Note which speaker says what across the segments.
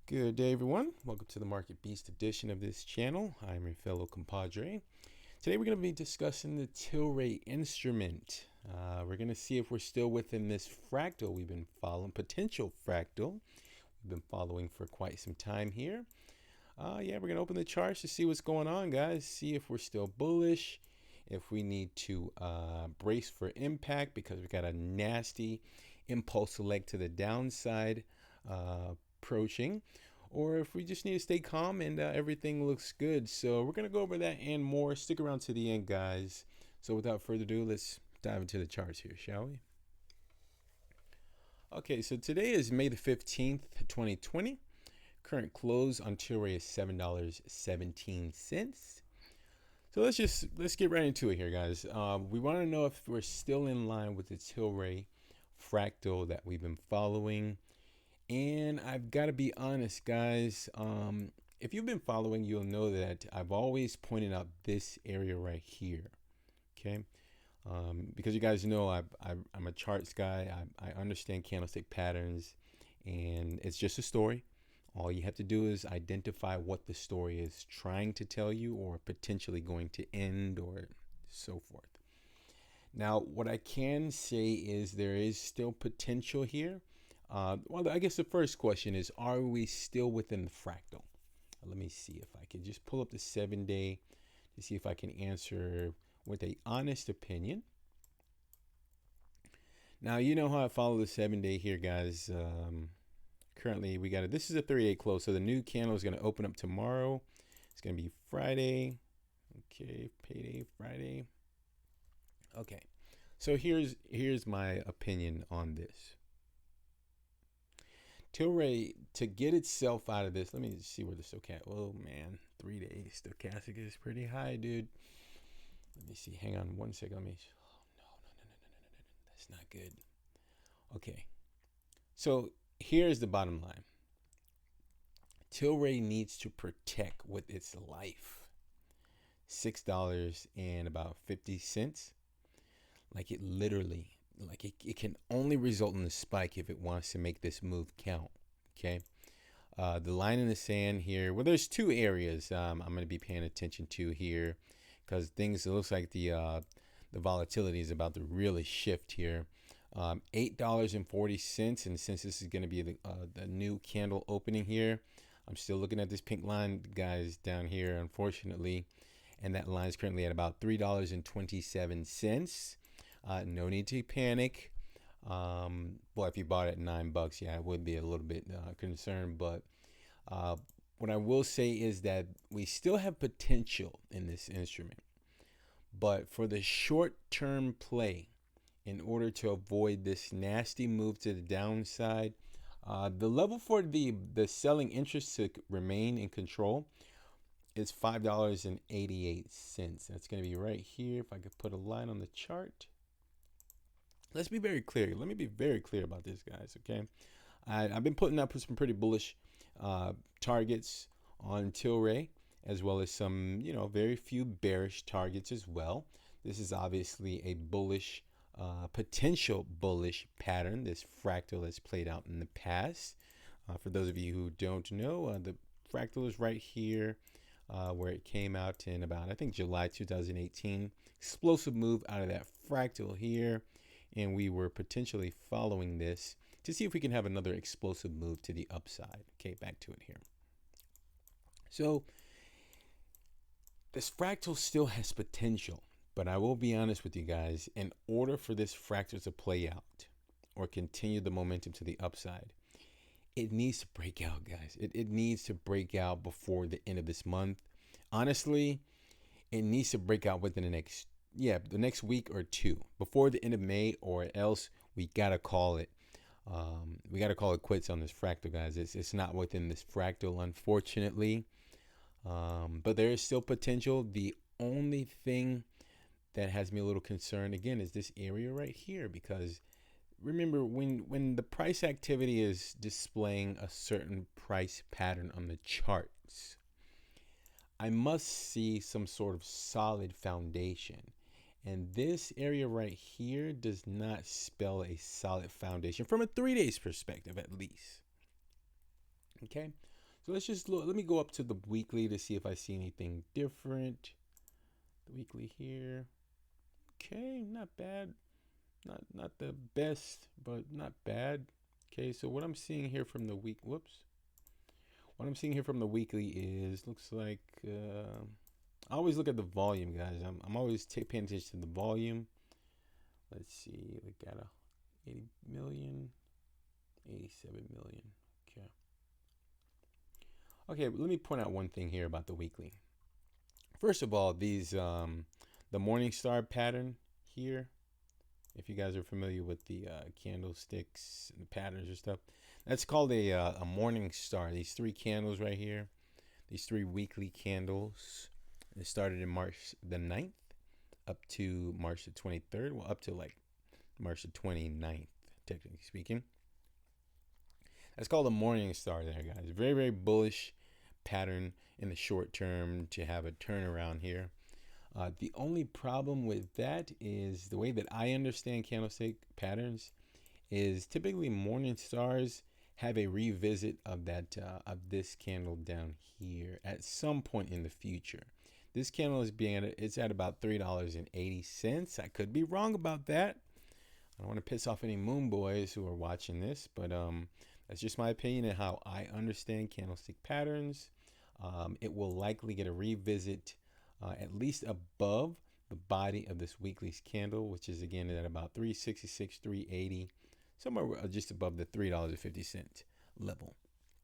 Speaker 1: Good day, everyone. Welcome to the Market Beast edition of this channel. I'm your fellow compadre. Today, we're going to be discussing the Tlry instrument. We're going to see if we're still within this fractal we've been following, potential fractal we've been following for quite some time here. We're going to open the charts to see what's going on, guys. See if we're still bullish, if we need to brace for impact because we got a nasty impulse leg to the downside approaching, or if we just need to stay calm and everything looks good. So we're going to go over that and more. Stick around to the end, guys. So without further ado, let's dive into the charts here, shall we? Okay, so today is May the 15th, 2020. Current close on Tlry is $7.17. So let's get right into it here, guys. We want to know if we're still in line with the Tlry fractal that we've been following. And I've got to be honest, guys. If you've been following, you'll know that I've always pointed out this area right here. Okay, because you guys know I'm a charts guy. I understand candlestick patterns, and it's just a story. All you have to do is identify what the story is trying to tell you, or potentially going to end, or so forth. Now, what I can say is there is still potential here. Well, I guess the first question is, are we still within the fractal? Let me see if I can just pull up the 7-day to see if I can answer with a honest opinion. Now, you know how I follow the 7-day here, guys. Currently, we got it. This is a 38 close, so the new candle is going to open up tomorrow. It's going to be Friday. Okay, payday Friday. Okay, so here's my opinion on this. Tlry, to get itself out of this, let me see where the stochastic. Oh man, 3-day stochastic is pretty high, dude. Let me see. Hang on one second. Let me. Oh no, that's not good. Okay, so here's the bottom line. Tlry needs to protect with its life. $6 and about 50 cents. Like it literally. Like it can only result in a spike if it wants to make this move count. Okay. The line in the sand here. Well, there's two areas I'm going to be paying attention to here, because it looks like the volatility is about to really shift here. $8.40, and since this is going to be the new candle opening here, I'm still looking at this pink line, guys, down here, unfortunately, and that line is currently at about $3.27. No need to panic. Well, if you bought it at $9, yeah, I would be a little bit concerned. But what I will say is that we still have potential in this instrument. But for the short-term play, in order to avoid this nasty move to the downside, the level for the selling interest to remain in control is $5.88. That's going to be right here. If I could put a line on the chart. Let's be very clear. Let me be very clear about this, guys, okay? I've been putting up some pretty bullish targets on Tlry, as well as some, very few bearish targets as well. This is obviously a bullish, potential bullish pattern, this fractal has played out in the past. For those of you who don't know, the fractal is right here, where it came out in about, I think, July 2018. Explosive move out of that fractal here. And we were potentially following this to see if we can have another explosive move to the upside. Okay, back to it here. So this fractal still has potential, but I will be honest with you guys, in order for this fractal to play out or continue the momentum to the upside, it needs to break out, guys. It needs to break out before the end of this month. Honestly, it needs to break out within the next week or two, before the end of May, or else we gotta call it. We gotta call it quits on this fractal, guys. It's not within this fractal, unfortunately. But there is still potential. The only thing that has me a little concerned, again, is this area right here, because remember, when the price activity is displaying a certain price pattern on the charts, I must see some sort of solid foundation. And this area right here does not spell a solid foundation from a 3 days perspective, at least. Okay. So let's just look. Let me go up to the weekly to see if I see anything different. The weekly here. Okay, not bad. Not the best, but not bad. Okay, so what I'm seeing here from the week. Whoops. What I'm seeing here from the weekly is looks like. I always look at the volume, guys. I'm always paying attention to the volume. Let's see. We got a 80 million, 87 million. Okay. Okay, let me point out one thing here about the weekly. First of all, these the morning star pattern here. If you guys are familiar with the candlesticks and the patterns or stuff, that's called a morning star. These three candles right here, these three weekly candles. It started in March the 9th up to March the 23rd. Well, up to like March the 29th, technically speaking. That's called a morning star there, guys. Very, very bullish pattern in the short term to have a turnaround here. The only problem with that is the way that I understand candlestick patterns is typically morning stars have a revisit of that of this candle down here at some point in the future. This candle is it's at about $3.80. I could be wrong about that. I don't want to piss off any moon boys who are watching this, but that's just my opinion and how I understand candlestick patterns. It will likely get a revisit at least above the body of this weekly candle, which is again at about 366, 380, somewhere just above the $3.50 level.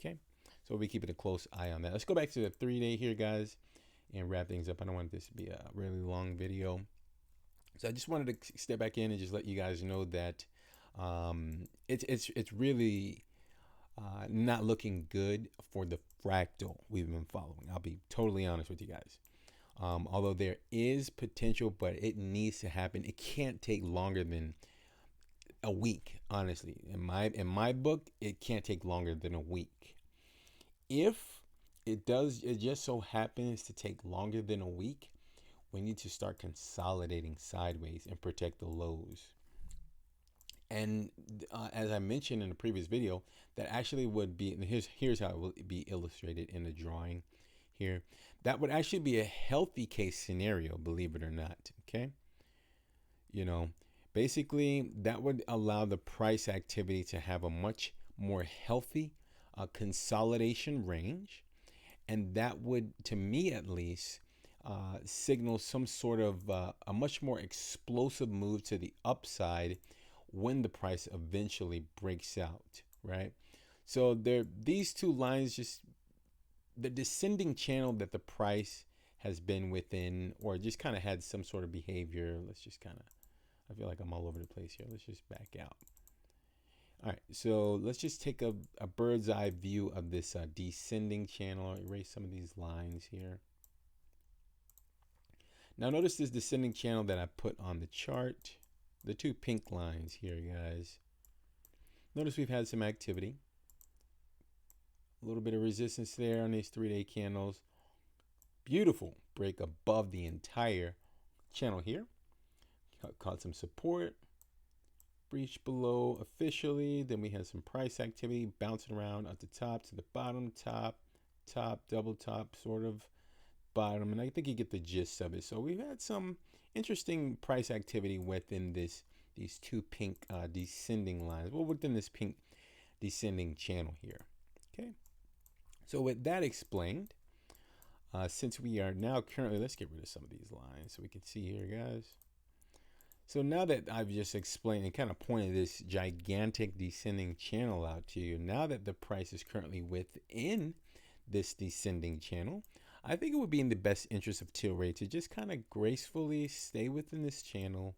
Speaker 1: Okay, so we'll be keeping a close eye on that. Let's go back to the 3-day here, guys, and wrap things up. I don't want this to be a really long video, so I just wanted to step back in and just let you guys know that it's really not looking good for the fractal we've been following. I'll be totally honest with you guys. Although there is potential, but it needs to happen. It can't take longer than a week, honestly. In my book, it can't take longer than a week. If it just so happens to take longer than a week, we need to start consolidating sideways and protect the lows. And as I mentioned in the previous video, that actually would be, and here's how it will be illustrated in the drawing here. That would actually be a healthy case scenario, believe it or not. Okay. You know, basically that would allow the price activity to have a much more healthy consolidation range. And that would, to me at least, signal some sort of a much more explosive move to the upside when the price eventually breaks out, right? So these two lines, just the descending channel that the price has been within, or just kind of had some sort of behavior. Let's just kind of, I feel like I'm all over the place here. Let's just back out. All right, so let's just take a bird's eye view of this descending channel. I'll erase some of these lines here. Now notice this descending channel that I put on the chart. The two pink lines here, guys. Notice we've had some activity. A little bit of resistance there on these 3-day candles. Beautiful break above the entire channel here. Caught some support. Breach below officially. Then we had some price activity bouncing around at the top to the bottom, top, double top, sort of bottom. And I think you get the gist of it. So we've had some interesting price activity within these two pink descending lines. Well, within this pink descending channel here. Okay. So with that explained, since we are now currently, let's get rid of some of these lines so we can see here, guys. So now that I've just explained and kind of pointed this gigantic descending channel out to you, now that the price is currently within this descending channel, I think it would be in the best interest of Tlry to just kind of gracefully stay within this channel.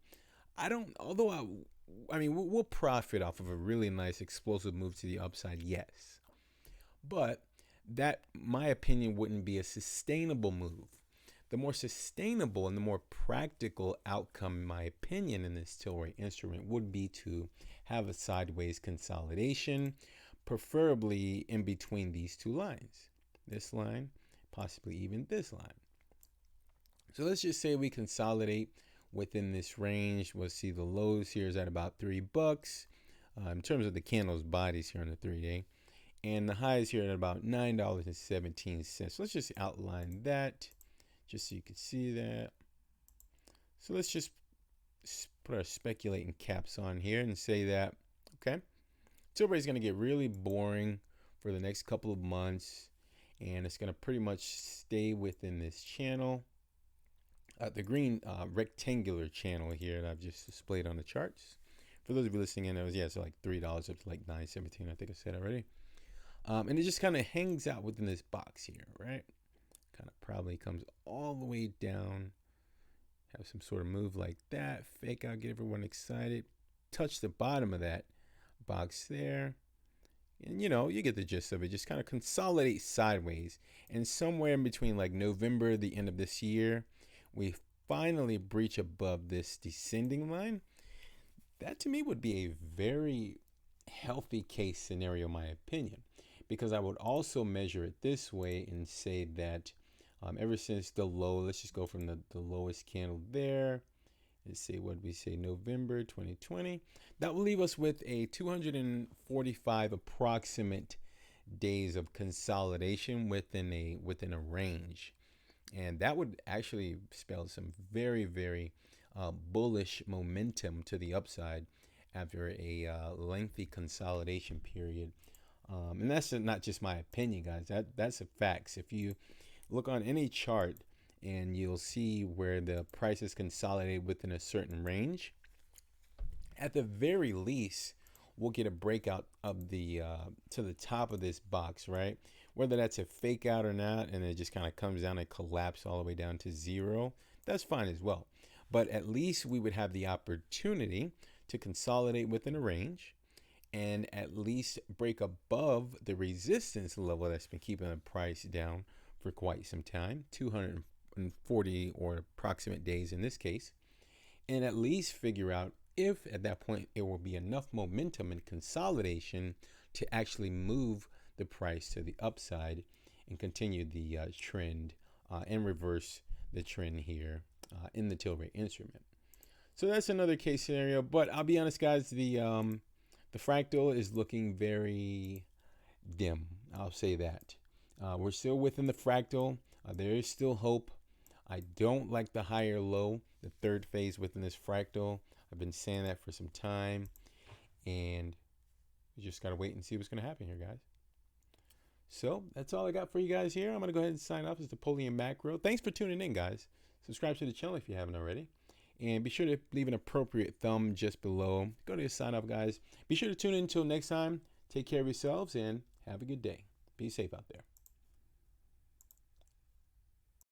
Speaker 1: I mean, we'll profit off of a really nice explosive move to the upside, yes. But that, my opinion, wouldn't be a sustainable move. The more sustainable and the more practical outcome, in my opinion, in this Tlry instrument would be to have a sideways consolidation, preferably in between these two lines. This line, possibly even this line. So let's just say we consolidate within this range. We'll see the lows here is at about $3 in terms of the candles bodies here on the 3-day. And the high is here at about $9.17. So let's just outline that just so you can see that. So let's just put our speculating caps on here and say that, okay, Tlry is going to get really boring for the next couple of months, and it's going to pretty much stay within this channel, the green rectangular channel here that I've just displayed on the charts. For those of you listening in, it was, yeah, so like $3 up to like $9.17, I think I said already. And it just kind of hangs out within this box here, right? Kind of probably comes all the way down, have some sort of move like that, fake out, get everyone excited, touch the bottom of that box there, and you know, you get the gist of it. Just kind of consolidate sideways, and somewhere in between like November, the end of this year, we finally breach above this descending line. That to me would be a very healthy case scenario, in my opinion, because I would also measure it this way and say that ever since the low, let's just go from the lowest candle there. Let's say, what we say, November 2020. That will leave us with a 245 approximate days of consolidation within a range. And that would actually spell some very, very bullish momentum to the upside after a lengthy consolidation period. And that's not just my opinion, guys. That's a facts. If you look on any chart and you'll see where the price is consolidated within a certain range, at the very least, we'll get a breakout of the to the top of this box, right? Whether that's a fake out or not, and it just kind of comes down and collapse all the way down to zero, that's fine as well. But at least we would have the opportunity to consolidate within a range and at least break above the resistance level that's been keeping the price down for quite some time, 240 or approximate days in this case, and at least figure out if at that point it will be enough momentum and consolidation to actually move the price to the upside and continue the trend and reverse the trend here in the Tlry instrument. So that's another case scenario. But I'll be honest, guys, the fractal is looking very dim. I'll say that. We're still within the fractal. There is still hope. I don't like the higher low, the third phase within this fractal. I've been saying that for some time, and you just got to wait and see what's going to happen here, guys. So that's all I got for you guys here. I'm going to go ahead and sign off as Napolean Macro. Thanks for tuning in, guys. Subscribe to the channel if you haven't already. And be sure to leave an appropriate thumb just below. Go to your sign off, guys. Be sure to tune in until next time. Take care of yourselves and have a good day. Be safe out there.